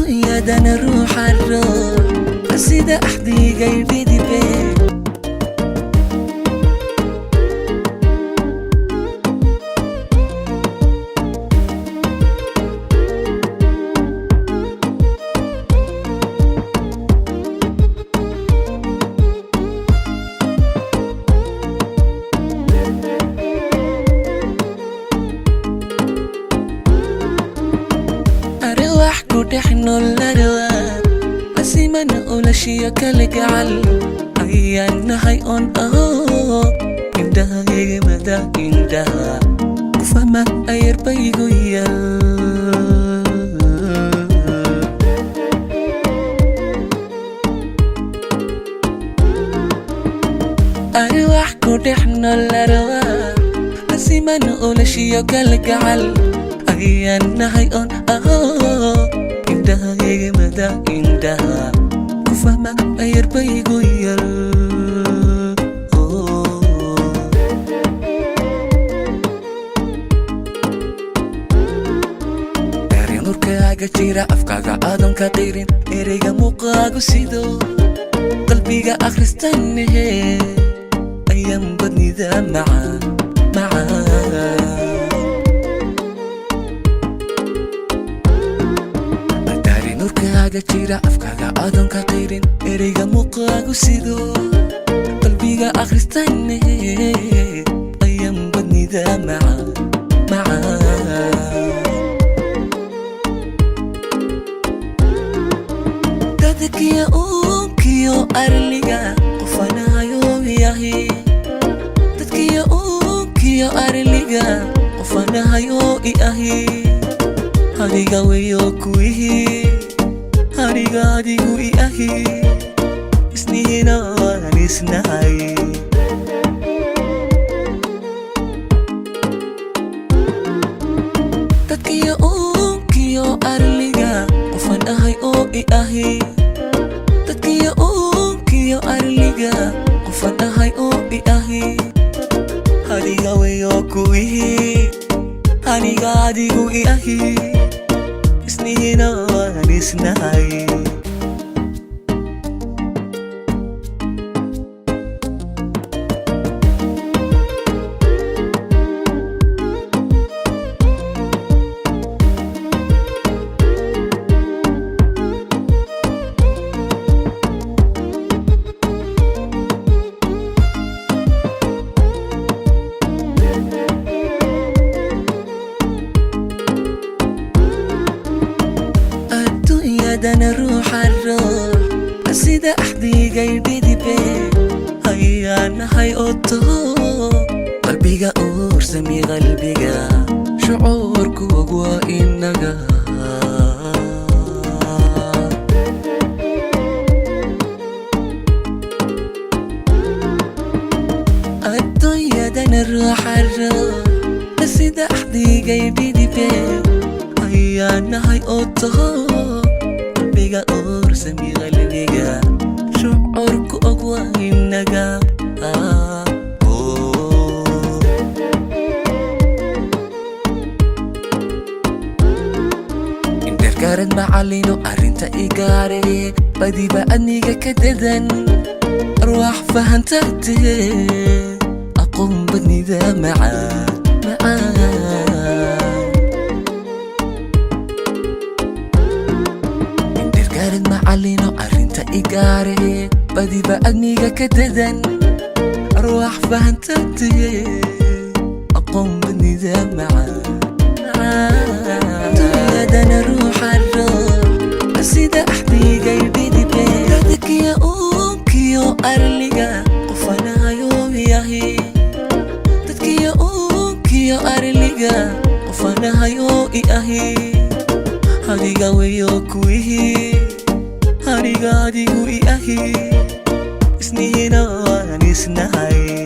adduunyadana ruuxa ruux sida axdigay bidibe أروح كودحنو الأروان أسيمنا أولاشيا كالجعل أيانا هاي أون إندها يمدا إندها فما أير بيجو يل أروح كودحنو الأروان أسيمنا أولاشيا كالجعل أيانا هاي أون إندها يمدا إندها فما أير بيجو يل jira afkaaga aadan ka qirin ereyga muuqaagu sido qalbiga akhristanhe ayaan badnida macaan madaari nurkaaga jira afkaaga aadan ka qirin ereyga muuqaagu sido qalbiga akhristanhe ayaan badnida macaan dadkiya uunkiyo arliga qofanahayo yahi dadkiya uunkiyo arliga qofanahayo iahi hadiga weyo kuihi hadiga adigu iahi isnihina waan isnahay dadkiya uunkiyo arliga qofanahayo iahi dadkiya uunkiyo arliga qofanahay oo iahi hadiga weyo kuihi haniga adigu iahi isnihina waan isnahay adduunyadana ruuxa ruux sida axdigay bidibe hayaanahay oto qalbiga uursami qalbiga shucuurku og waa inaga adduunyadana ruuxa ruux sida axdigay bidibe hayaanahay oto qalbiga uursami qalbiga shucuurku og waa inaga indergarad macallino arrinta igaare badiba adniga ka dadan arwaax fahantagte aqoon badnida macaan macallino arrinta igaare badiba adniga ka dadan arwaax fahantagte aqoon badnida macaan ruuxa ruux sida axdigay bidibe dadkiya uunkiyo arliga qofanahayo yahi dadkiya uunkiyo arliga qofanahayo iahi hadiga weyo kuihi haniga adigu iahi isnihina waan isnahay